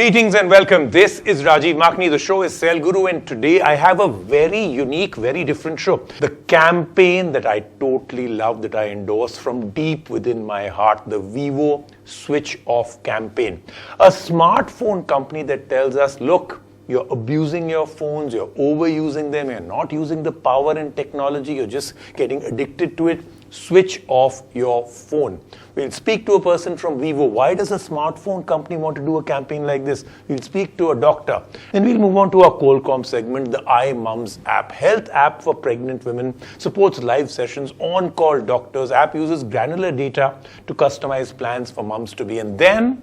Greetings and welcome. This is Rajiv Makni. The show is Sale Guru, and today I have a very unique, very different show. The campaign that I totally love, that I endorse from deep within my heart, the Vivo Switch Off campaign. A smartphone company that tells us, look, you're abusing your phones, you're overusing them, you're not using the power and technology, you're just getting addicted to it. Switch off your phone. We'll speak to a person from Vivo. Why does a smartphone company want to do a campaign like this? We'll speak to a doctor. Then we'll move on to our Qualcomm segment, the Imams app. Health app for pregnant women, supports live sessions, on-call doctors. App uses granular data to customize plans for mums to be. And then,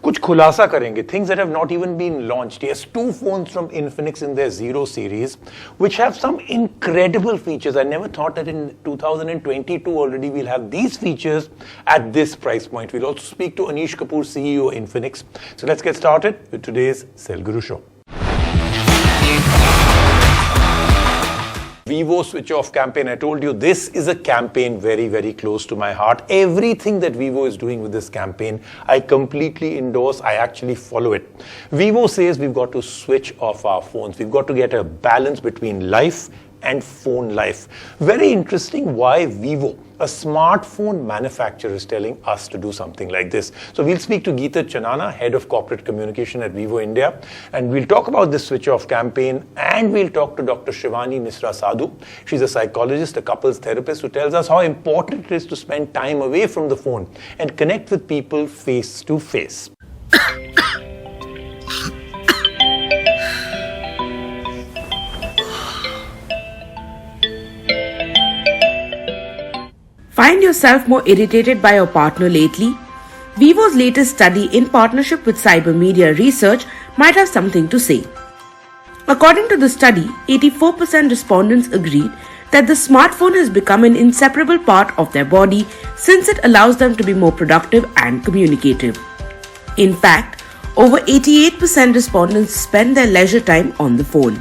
कुछ खुलासा करेंगे, things that have not even been launched. Yes, two phones from Infinix in their Zero series, which have some incredible features. I never thought that in 2022 already we'll have these features at this price point. We'll also speak to Anish Kapoor, CEO of Infinix. So let's get started with today's Sale Guru Show. Vivo Switch Off campaign. I told you this is a campaign very, very close to my heart. Everything that Vivo is doing with this campaign, I completely endorse. I actually follow it. Vivo says we've got to switch off our phones. We've got to get a balance between life and phone life. Very interesting why Vivo, a smartphone manufacturer, is telling us to do something like this. So we'll speak to Geetaj Channana, Head of Corporate Communication at Vivo India, and we'll talk about this switch off campaign, and we'll talk to Dr. Shivani Misra Sadhu. She's a psychologist, a couples therapist, who tells us how important it is to spend time away from the phone and connect with people face to face. Find yourself more irritated by your partner lately? Vivo's latest study in partnership with Cyber Media Research might have something to say. According to the study, 84% respondents agreed that the smartphone has become an inseparable part of their body since it allows them to be more productive and communicative. In fact, over 88% respondents spend their leisure time on the phone.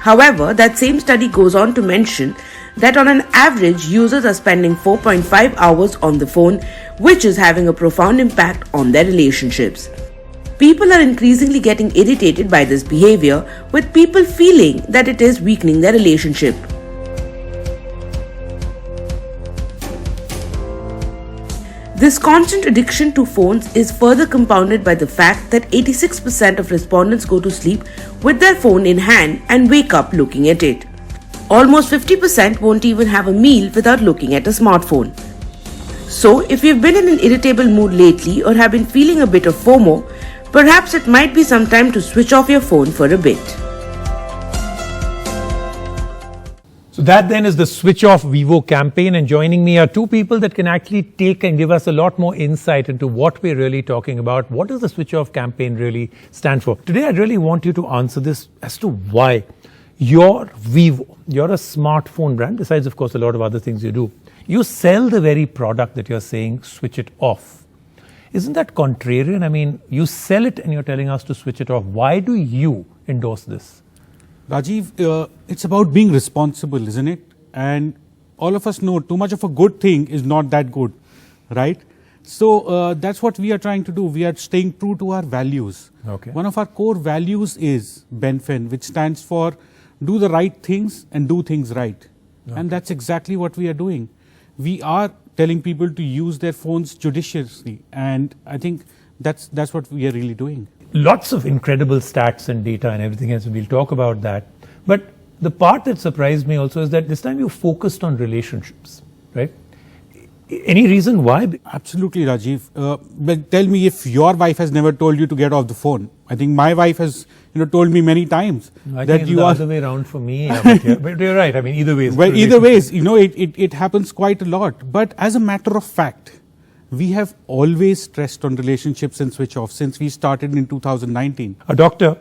However, that same study goes on to mention that on an average, users are spending 4.5 hours on the phone, which is having a profound impact on their relationships. People are increasingly getting irritated by this behavior, with people feeling that it is weakening their relationship. This constant addiction to phones is further compounded by the fact that 86% of respondents go to sleep with their phone in hand and wake up looking at it. Almost 50% won't even have a meal without looking at a smartphone. So, if you've been in an irritable mood lately or have been feeling a bit of FOMO, perhaps it might be some time to switch off your phone for a bit. So that then is the Switch Off Vivo campaign, and joining me are two people that can actually take and give us a lot more insight into what we're really talking about. What does the Switch Off campaign really stand for? Today I really want you to answer this as to why you're Vivo. You're a smartphone brand, besides of course a lot of other things you do. You sell the very product that you're saying switch it off. Isn't that contrarian? I mean, you sell it and you're telling us to switch it off. Why do you endorse this? Rajiv, it's about being responsible, isn't it? And all of us know too much of a good thing is not that good, right? So that's what we are trying to do. We are staying true to our values. Okay. One of our core values is BENFEN, which stands for do the right things and do things right. Okay. And that's exactly what we are doing. We are telling people to use their phones judiciously, and I think that's what we are really doing. Lots of incredible stats and data and everything else, and we'll talk about that. But the part that surprised me also is that this time you focused on relationships, right? Any reason why? Absolutely, Rajiv. But tell me if your wife has never told you to get off the phone. I think my wife has, told me many times I that think you it's the are. Other way around for me. But you're right. I mean, either ways. Well, either ways, it happens quite a lot. But as a matter of fact, we have always stressed on relationships and switch off since we started in 2019. A doctor,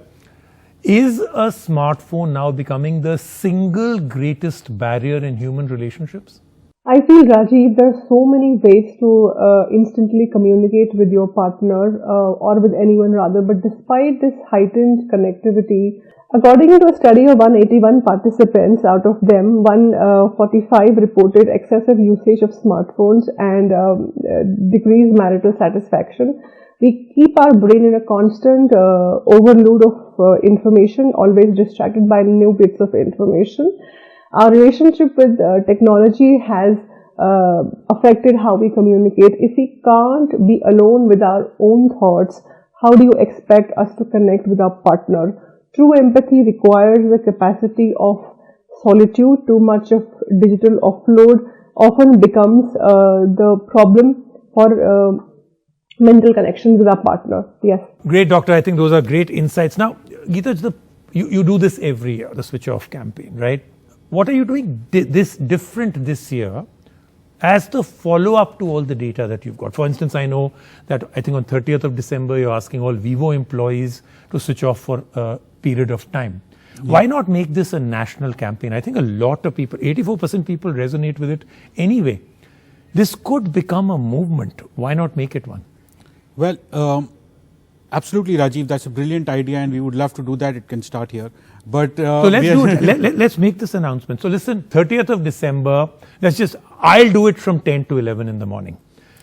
is a smartphone now becoming the single greatest barrier in human relationships? I feel, Rajiv, there are so many ways to instantly communicate with your partner or with anyone rather, but despite this heightened connectivity, according to a study of 181 participants, out of them 145 reported excessive usage of smartphones and decreased marital satisfaction. we keep our brain in a constant overload of information, always distracted by new bits of information. Our relationship with technology has affected how we communicate. If we can't be alone with our own thoughts, how do you expect us to connect with our partner? True empathy requires the capacity of solitude. Too much of digital offload often becomes the problem for mental connections with our partner. Yes. Great, Doctor. I think those are great insights. Now, Geetaj, you do this every year, the switch off campaign, right? What are you doing this different this year as the follow-up to all the data that you've got? For instance, I know that I think on 30th of December, you're asking all Vivo employees to switch off for a period of time. Yeah. Why not make this a national campaign? I think a lot of people, 84% people resonate with it anyway. This could become a movement. Why not make it one? Well, absolutely, Rajiv. That's a brilliant idea, and we would love to do that. It can start here. But so let's do it. Let's make this announcement. So listen, 30th of December. I'll do it from 10 to 11 in the morning.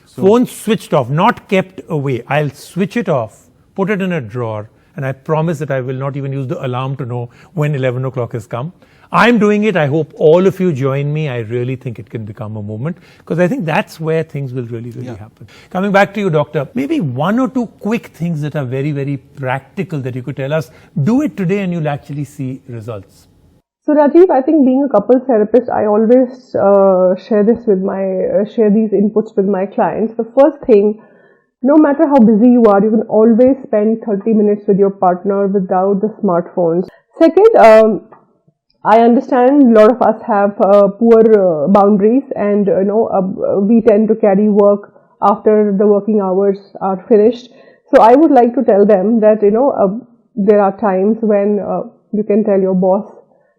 So, phone switched off, not kept away. I'll switch it off, put it in a drawer, and I promise that I will not even use the alarm to know when 11 o'clock has come. I'm doing it. I hope all of you join me. I really think it can become a movement, because I think that's where things will really happen. Coming back to you, Doctor, maybe one or two quick things that are very, very practical that you could tell us. Do it today and you'll actually see results. So Rajiv, I think being a couples therapist, I always share these inputs with my clients. The first thing, no matter how busy you are, you can always spend 30 minutes with your partner without the smartphones. Second, I understand a lot of us have poor boundaries, and we tend to carry work after the working hours are finished. So I would like to tell them that there are times when you can tell your boss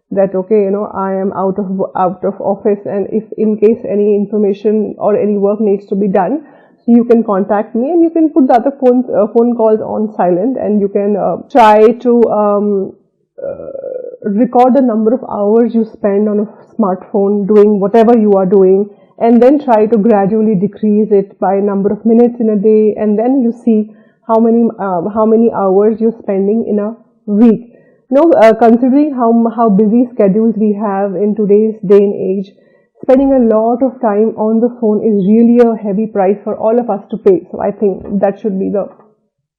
that I am out of office, and if in case any information or any work needs to be done, you can contact me, and you can put the other phone calls on silent, and you can try to record the number of hours you spend on a smartphone doing whatever you are doing, and then try to gradually decrease it by number of minutes in a day, and then you see how many hours you're spending in a week. Considering how busy schedules we have in today's day and age, spending a lot of time on the phone is really a heavy price for all of us to pay. So I think that should be the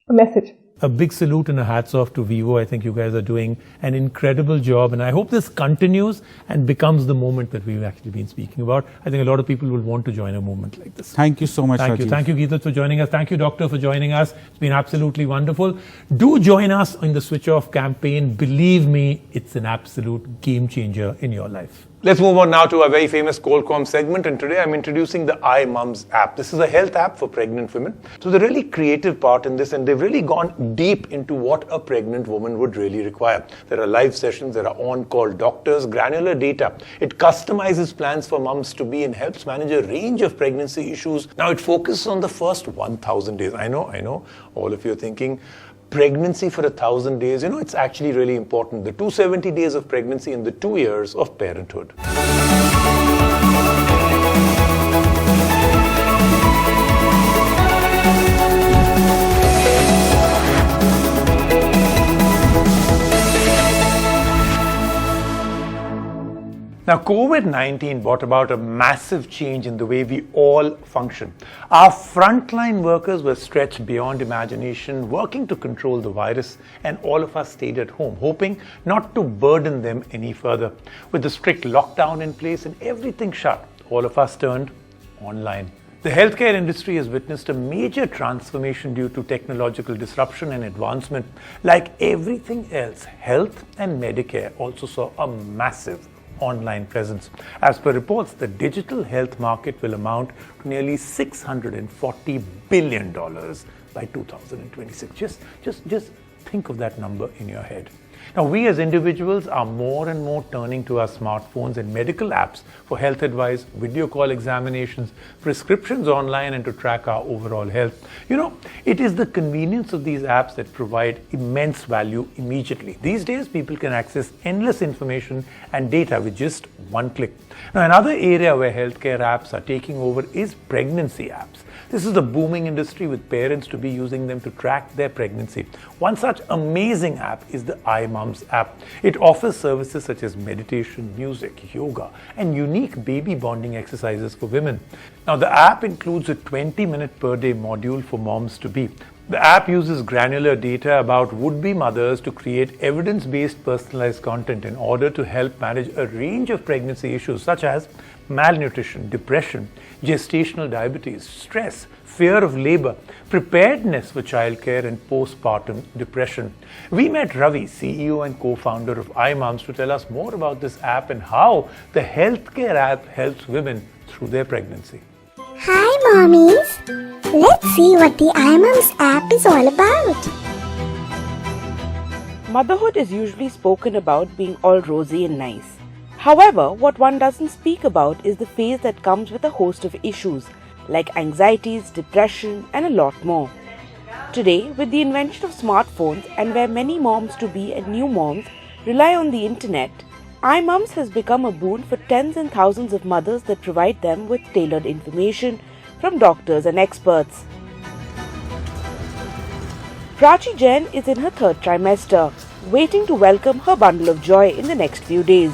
message. A big salute and a hats off to Vivo. I think you guys are doing an incredible job, and I hope this continues and becomes the moment that we've actually been speaking about. I think a lot of people will want to join a movement like this. Thank you so much, Rajiv. Thank you, Geetaj, for joining us. Thank you, Doctor, for joining us. It's been absolutely wonderful. Do join us in the Switch Off campaign. Believe me, it's an absolute game changer in your life. Let's move on now to our very famous Qualcomm segment, and today I'm introducing the Imams app. This is a health app for pregnant women. So the really creative part in this, and they've really gone deep into what a pregnant woman would really require. There are live sessions, there are on-call doctors, granular data. It customizes plans for mums to be and helps manage a range of pregnancy issues. Now it focuses on the first 1,000 days. I know, all of you are thinking, pregnancy for 1,000 days, it's actually really important. The 270 days of pregnancy and the 2 years of parenthood. Now, COVID-19 brought about a massive change in the way we all function. Our frontline workers were stretched beyond imagination, working to control the virus, and all of us stayed at home, hoping not to burden them any further. With the strict lockdown in place and everything shut, all of us turned online. The healthcare industry has witnessed a major transformation due to technological disruption and advancement. Like everything else, health and Medicare also saw a massive online presence. As per reports, the digital health market will amount to nearly $640 billion by 2026. Just think of that number in your head. Now, we as individuals are more and more turning to our smartphones and medical apps for health advice, video call examinations, prescriptions online, and to track our overall health. It is the convenience of these apps that provide immense value immediately. These days, people can access endless information and data with just one click. Now, another area where healthcare apps are taking over is pregnancy apps. This is a booming industry with parents to be using them to track their pregnancy. One such amazing app is the Imams app. It offers services such as meditation, music, yoga, and unique baby bonding exercises for women. Now, the app includes a 20-minute per day module for moms-to-be. The app uses granular data about would-be mothers to create evidence-based personalized content in order to help manage a range of pregnancy issues such as malnutrition, depression, gestational diabetes, stress, fear of labor, preparedness for childcare, and postpartum depression. We met Ravi, CEO and co-founder of Imams, to tell us more about this app and how the healthcare app helps women through their pregnancy. Hi mommies! Let's see what the Imams app is all about. Motherhood is usually spoken about being all rosy and nice. However, what one doesn't speak about is the phase that comes with a host of issues like anxieties, depression, and a lot more. Today, with the invention of smartphones and where many moms-to-be and new moms rely on the internet, Imams has become a boon for tens and thousands of mothers that provide them with tailored information from doctors and experts. Prachi Jain is in her third trimester, waiting to welcome her bundle of joy in the next few days.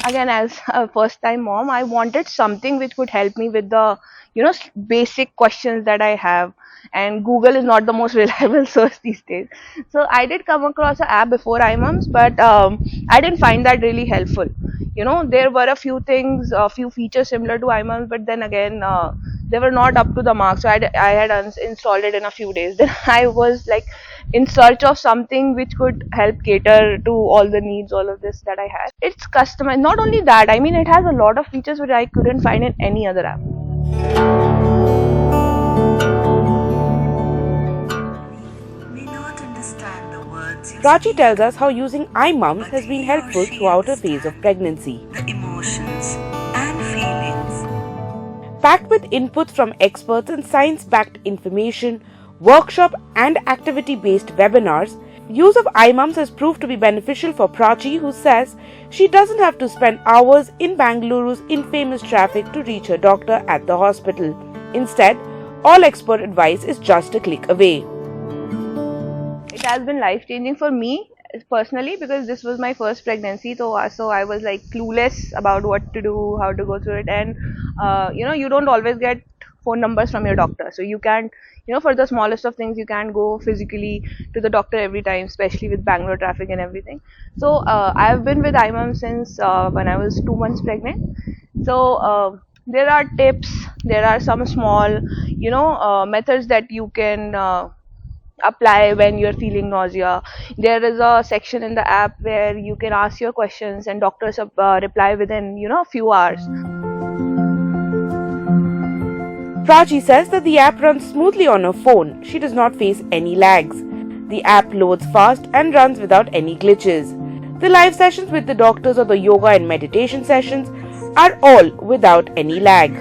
Again, as a first time mom, I wanted something which could help me with the basic questions that I have, and Google is not the most reliable source these days. So I did come across an app before Imams, but I didn't find that really helpful. There were a few things, a few features similar to Imams, but then again they were not up to the mark, so I had installed it in a few days. Then I was like in search of something which could help cater to all the needs, all of this that I had. It's customized. Not only that, I mean, it has a lot of features which I couldn't find in any other app. Prachi tells us how using Imams has been helpful throughout her phase of pregnancy. The emotions and feelings. Packed with inputs from experts and science-backed information, workshop and activity-based webinars, use of Imams has proved to be beneficial for Prachi, who says she doesn't have to spend hours in Bengaluru's infamous traffic to reach her doctor at the hospital. Instead, all expert advice is just a click away. It has been life-changing for me personally, because this was my first pregnancy, so I was like clueless about what to do, how to go through it, and you don't always get phone numbers from your doctor, so you can't, for the smallest of things, you can't go physically to the doctor every time, especially with Bangalore traffic and everything. So I've been with Imam since when I was 2 months pregnant. So there are tips, there are some small methods that you can apply when you're feeling nausea. There is a section in the app where you can ask your questions and doctors reply within a few hours. Prachi says that the app runs smoothly on her phone. She does not face any lags. The app loads fast and runs without any glitches. The live sessions with the doctors or the yoga and meditation sessions are all without any lag.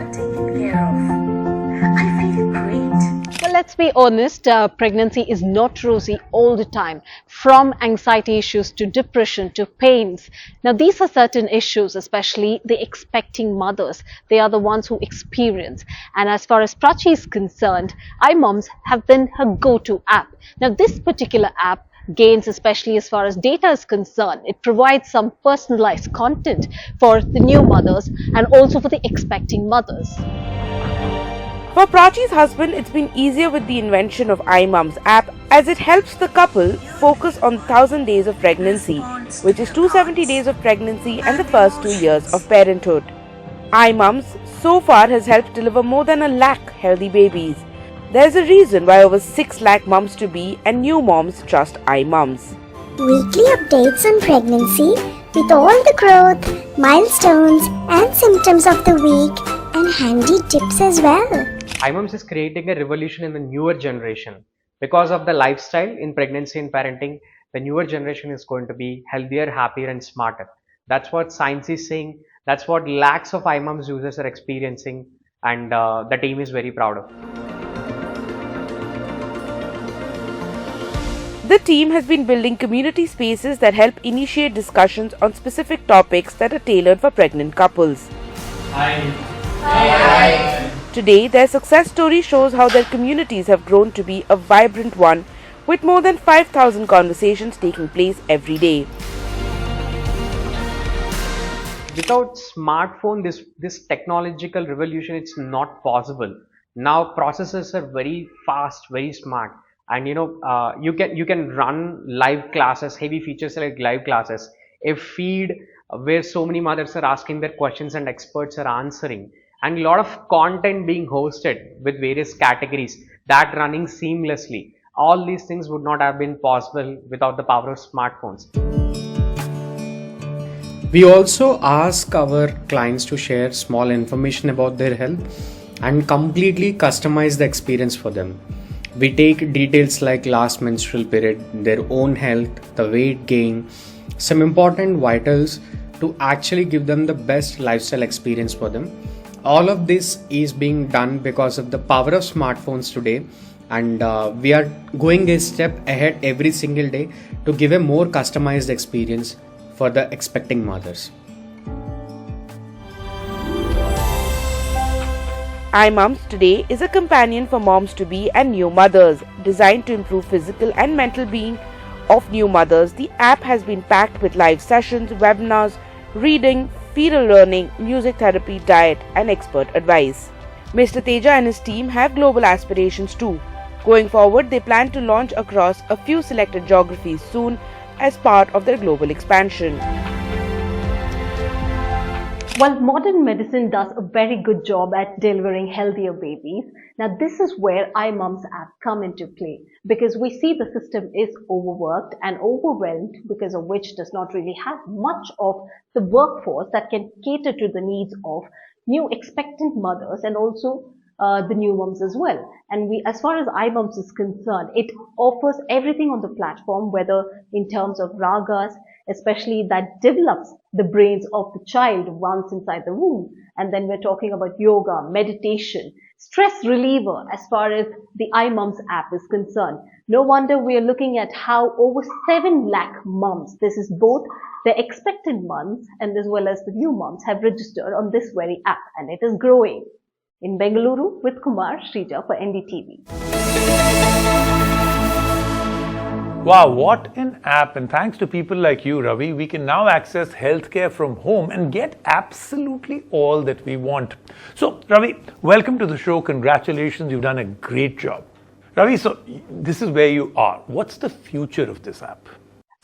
Well, let's be honest, pregnancy is not rosy all the time, from anxiety issues to depression to pains. Now, these are certain issues, especially the expecting mothers. They are the ones who experience. And as far as Prachi is concerned, Imams have been her go-to app. Now, this particular app gains, especially as far as data is concerned. It provides some personalized content for the new mothers and also for the expecting mothers. For Prachi's husband, it's been easier with the invention of Imams app, as it helps the couple focus on 1000 days of pregnancy, which is 270 days of pregnancy and the first 2 years of parenthood. Imams so far has helped deliver more than 1 lakh healthy babies. There's a reason why over 6 lakh mums-to-be and new moms trust Imams. Weekly updates on pregnancy with all the growth, milestones and symptoms of the week, and handy tips as well. Imams is creating a revolution in the newer generation. Because of the lifestyle in pregnancy and parenting, the newer generation is going to be healthier, happier and smarter. That's what science is saying. That's what lakhs of Imams users are experiencing, and the team is very proud of. The team has been building community spaces that help initiate discussions on specific topics that are tailored for pregnant couples. Hi, Today, their success story shows how their communities have grown to be a vibrant one, with more than 5,000 conversations taking place every day. Without smartphone, this technological revolution, it's not possible. Now processors are very fast, very smart, and you can run live classes, heavy features like live classes, a feed where so many mothers are asking their questions and experts are answering, and a lot of content being hosted with various categories that running seamlessly. All these things would not have been possible without the power of smartphones. We also ask our clients to share small information about their health and completely customize the experience for them. We take details like last menstrual period, their own health, the weight gain, some important vitals to actually give them the best lifestyle experience for them. All of this is being done because of the power of smartphones today, and we are going a step ahead every single day to give a more customized experience for the expecting mothers. Imams today is a companion for moms-to-be and new mothers. Designed to improve physical and mental being of new mothers, the app has been packed with live sessions, webinars, reading, fetal learning, music therapy, diet, and expert advice. Mr. Teja and his team have global aspirations too. Going forward, they plan to launch across a few selected geographies soon as part of their global expansion. While modern medicine does a very good job at delivering healthier babies, now this is where iMoms app come into play, because we see the system is overworked and overwhelmed, because of which does not really have much of the workforce that can cater to the needs of new expectant mothers and also the new moms as well. And as far as iMoms is concerned, it offers everything on the platform, whether in terms of ragas, especially that develops the brains of the child once inside the womb. And then we're talking about yoga, meditation, stress reliever as far as the iMoms app is concerned. No wonder we are looking at how over 7 lakh moms, this is both the expectant moms and as well as the new moms, have registered on this very app, and it is growing. In Bengaluru with Kumar Shrija for NDTV. Wow, what an app. And thanks to people like you, Ravi, we can now access healthcare from home and get absolutely all that we want. So, Ravi, welcome to the show. Congratulations. You've done a great job. Ravi, so this is where you are. What's the future of this app?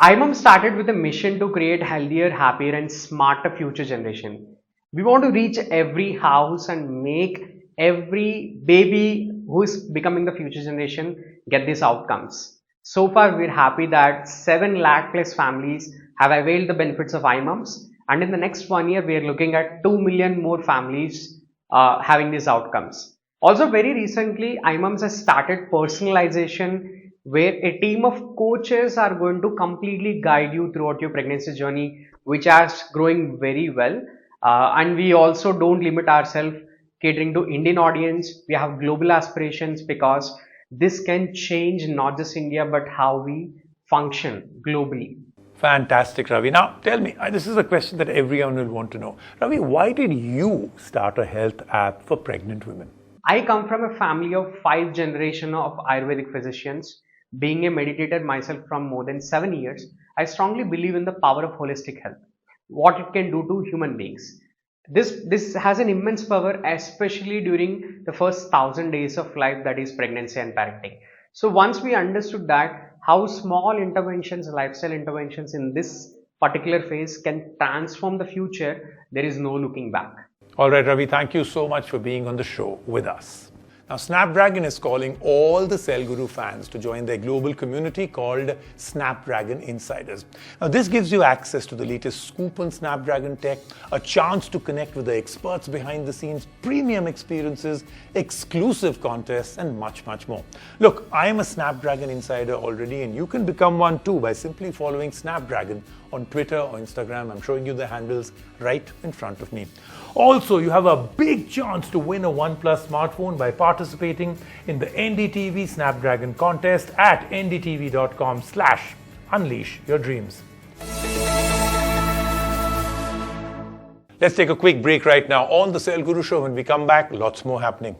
iMom started with a mission to create healthier, happier and smarter future generation. We want to reach every house and make every baby who is becoming the future generation get these outcomes. So far, we're happy that 7 lakh plus families have availed the benefits of iMoms, and in the next 1 year, we are looking at 2 million more families having these outcomes. Also, very recently, iMoms has started personalization, where a team of coaches are going to completely guide you throughout your pregnancy journey, which is growing very well. And we also don't limit ourselves catering to Indian audience. We have global aspirations because this can change not just India but how we function globally. Fantastic, Ravi. Now, tell me, this is a question that everyone will want to know. Ravi, why did you start a health app for pregnant women? I come from a family of 5 generations of Ayurvedic physicians. Being a meditator myself from more than 7 years, I strongly believe in the power of holistic health, what it can do to human beings. This has an immense power, especially during the first 1000 days of life, that is pregnancy and parenting. So once we understood that, how small interventions, lifestyle interventions in this particular phase can transform the future, there is no looking back. All right, Ravi, thank you so much for being on the show with us. Now, Snapdragon is calling all the Cell Guru fans to join their global community called Snapdragon Insiders. Now, this gives you access to the latest scoop on Snapdragon tech, a chance to connect with the experts behind the scenes, premium experiences, exclusive contests, and much, much more. Look, I am a Snapdragon Insider already, and you can become one too by simply following Snapdragon on Twitter or Instagram. I'm showing you the handles right in front of me. Also, you have a big chance to win a OnePlus smartphone by participating in the NDTV Snapdragon contest at ndtv.com/unleash your dreams. Let's take a quick break right now on the Sale Guru Show. When we come back, lots more happening.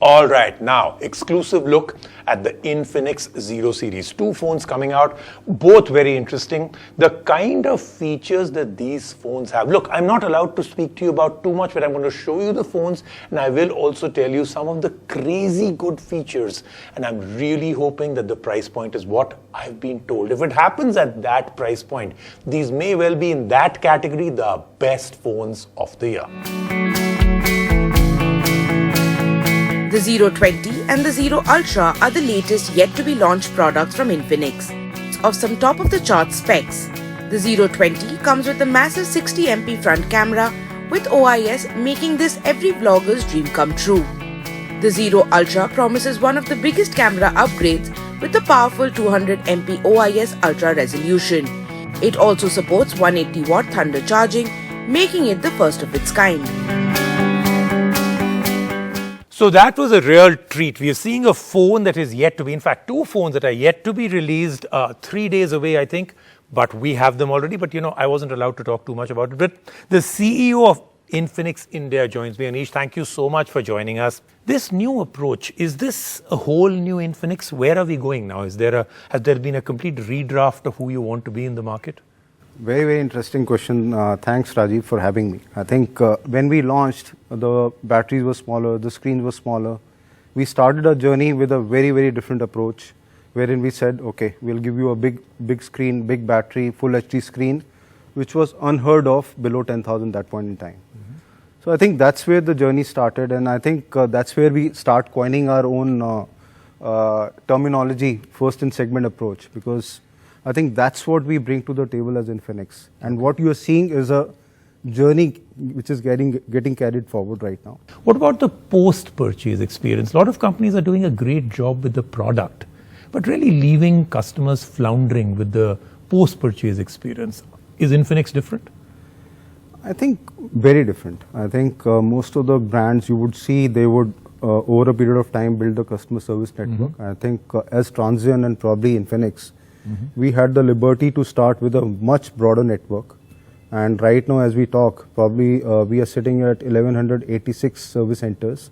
All right, now exclusive look at the Infinix Zero series. Two phones coming out, both very interesting. The kind of features that these phones have. Look, I'm not allowed to speak to you about too much, but I'm going to show you the phones and I will also tell you some of the crazy good features. And I'm really hoping that the price point is what I've been told. If it happens at that price point, these may well be in that category the best phones of the year. The Zero 20 and the Zero Ultra are the latest yet to be launched products from Infinix. Of some top of the chart specs, the Zero 20 comes with a massive 60MP front camera with OIS, making this every vlogger's dream come true. The Zero Ultra promises one of the biggest camera upgrades with the powerful 200MP OIS Ultra resolution. It also supports 180-watt thunder charging, making it the first of its kind. So that was a real treat. We are seeing a phone that is yet to be, in fact, two phones that are yet to be released, 3 days away, I think. But we have them already. But, I wasn't allowed to talk too much about it. But the CEO of Infinix India joins me. Anish, thank you so much for joining us. This new approach, is this a whole new Infinix? Where are we going now? Has there been a complete redraft of who you want to be in the market? Very, very interesting question. Thanks, Rajiv, for having me. I think when we launched, the batteries were smaller, the screens were smaller. We started our journey with a very, very different approach, wherein we said, okay, we'll give you a big screen, big battery, full HD screen, which was unheard of below 10,000 that point in time. So I think that's where the journey started, and I think that's where we start coining our own terminology, first in segment approach, because I think that's what we bring to the table as Infinix. And what you are seeing is a journey which is getting carried forward right now. What about the post-purchase experience? A lot of companies are doing a great job with the product, but really leaving customers floundering with the post-purchase experience. Is Infinix different? I think very different. I think most of the brands you would see, they would over a period of time build a customer service network. I think as Transsion and probably Infinix, we had the liberty to start with a much broader network. And right now as we talk, probably we are sitting at 1186 service centers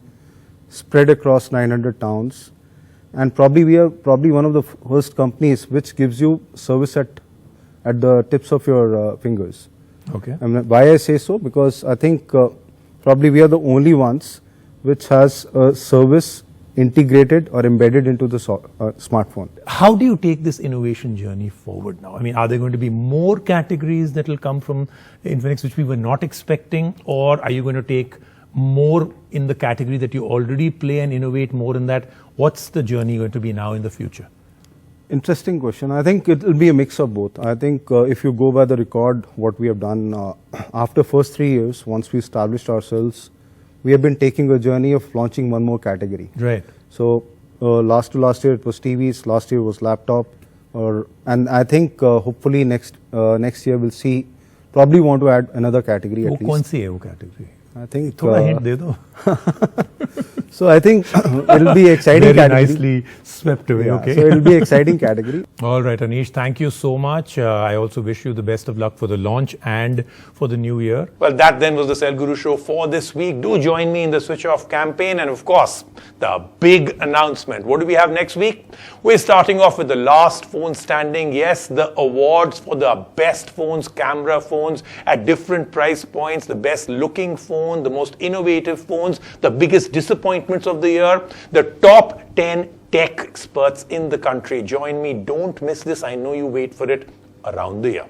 spread across 900 towns. And probably we are one of the first companies which gives you service at the tips of your fingers. Okay. And why I say so? Because I think probably we are the only ones which has a service integrated or embedded into the smartphone. How do you take this innovation journey forward now? I mean, are there going to be more categories that will come from Infinix which we were not expecting, or are you going to take more in the category that you already play and innovate more in that? What's the journey going to be now in the future? Interesting question. I think it will be a mix of both. I think if you go by the record, what we have done after first 3 years, once we established ourselves, we have been taking a journey of launching one more category. Right. So last year it was TVs, last year was laptop, and I think hopefully next year we'll see. Probably want to add another category at least. कौन सी है वो category? I think थोड़ा hint दे दो. So I think it'll be exciting Very category. nicely swept away. Yeah, Okay. So it'll be exciting category. All right, Anish, thank you so much. I also wish you the best of luck for the launch and for the new year. Well, that then was the Sale Guru Show for this week. Do join me in the Switch Off campaign. And of course, the big announcement. What do we have next week? We're starting off with the last phone standing. Yes, the awards for the best phones, camera phones at different price points, the best looking phone, the most innovative phones, the biggest disappointments of the year, the top 10 tech experts in the country. Join me. Don't miss this. I know you wait for it around the year.